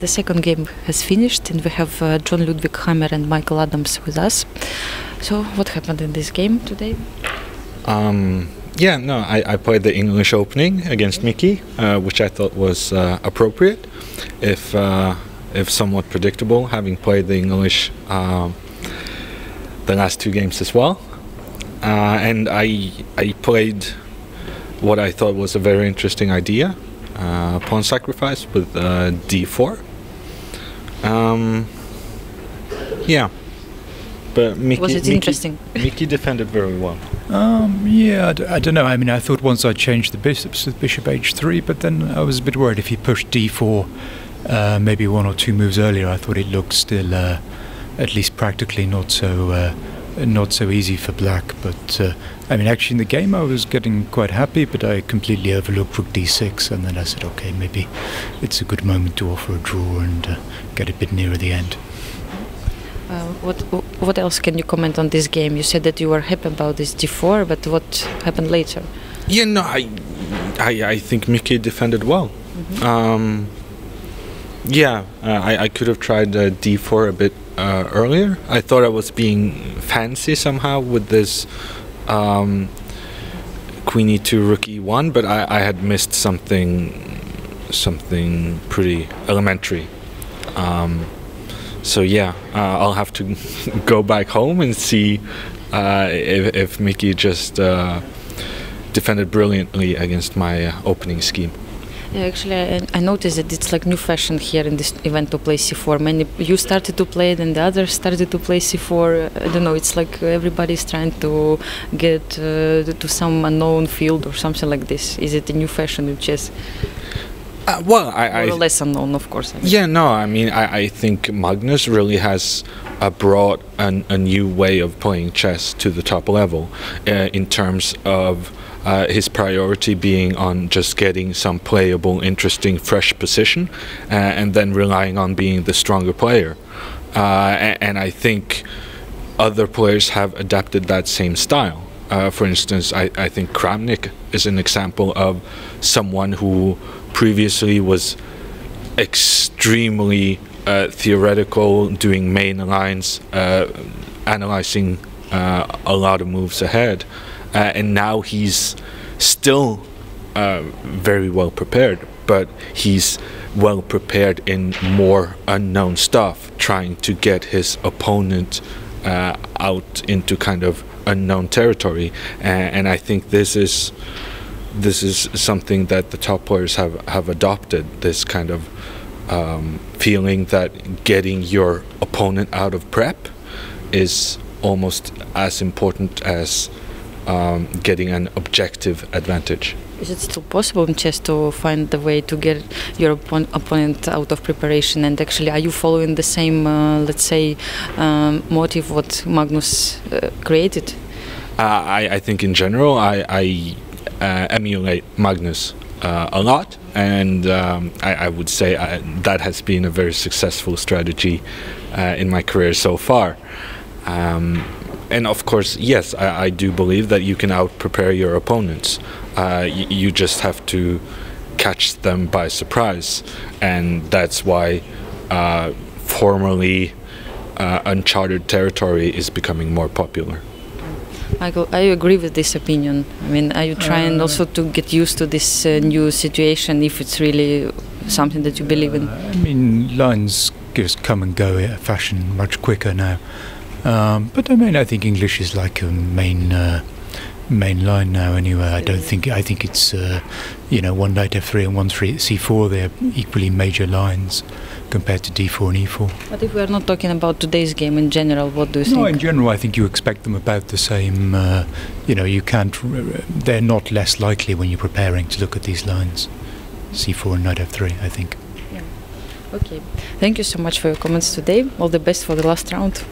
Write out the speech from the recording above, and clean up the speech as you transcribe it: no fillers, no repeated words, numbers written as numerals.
The second game has finished and we have John Ludvig Hammer and Michael Adams with us. So what happened in this game today? I played the English opening against Mickey, which I thought was appropriate, if somewhat predictable, having played the English the last two games as well. And I played what I thought was a very interesting idea, pawn sacrifice with d4. But Mickey defended very well. I don't know. I mean, I thought once I changed the bishops with bishop h3, but then I was a bit worried if he pushed d4 maybe one or two moves earlier. I thought it looked still, at least practically, not so easy for black. But I mean, actually in the game I was getting quite happy, but I completely overlooked rook d6, and then I said, okay, maybe it's a good moment to offer a draw and get a bit nearer the end. What else can you comment on this game? You said that you were happy about this d4, but what happened later? Yeah, no, I think Mickey defended well. Mm-hmm. I could have tried d4 a bit earlier. I thought I was being fancy somehow with this queen e2, rook e1, but I had missed something pretty elementary. I'll have to go back home and see if Mickey just defended brilliantly against my opening scheme. Yeah, actually, I noticed that it's like new fashion here in this event to play c4. You started to play it, and the others started to play c4. I don't know. It's like everybody's trying to get to some unknown field or something like this. Is it a new fashion in chess? Or less unknown, of course. I think Magnus really has brought a new way of playing chess to the top level in terms of his priority being on just getting some playable, interesting, fresh position and then relying on being the stronger player. And I think other players have adapted that same style. For instance, I think Kramnik is an example of someone who previously was extremely theoretical, doing main lines, analyzing a lot of moves ahead, and now he's still very well prepared, but he's well prepared in more unknown stuff, trying to get his opponent out into kind of unknown territory, and I think this is something that the top players have adopted, this kind of feeling that getting your opponent out of prep is almost as important as getting an objective advantage. Is it still possible in chess to find the way to get your opponent out of preparation? And actually, are you following the same, let's say, motive what Magnus created? I think in general, I emulate Magnus a lot, and I would say that has been a very successful strategy in my career so far. And of course, yes, I do believe that you can out-prepare your opponents. You just have to catch them by surprise, and that's why formerly uncharted territory is becoming more popular. Michael, I agree with this opinion. I mean, are you trying also to get used to this new situation, if it's really something that you believe in? I mean, lines just come and go in fashion much quicker now. But I mean, I think English is like a main line now anyway. I think it's one knight f3 and one c4. They're equally major lines compared to d4 and e4. But if we are not talking about today's game in general, what do you think? No, in general, I think you expect them about the same. You can't. They're not less likely when you're preparing to look at these lines. c4 and knight f3, I think. Yeah. Okay. Thank you so much for your comments today. All the best for the last round.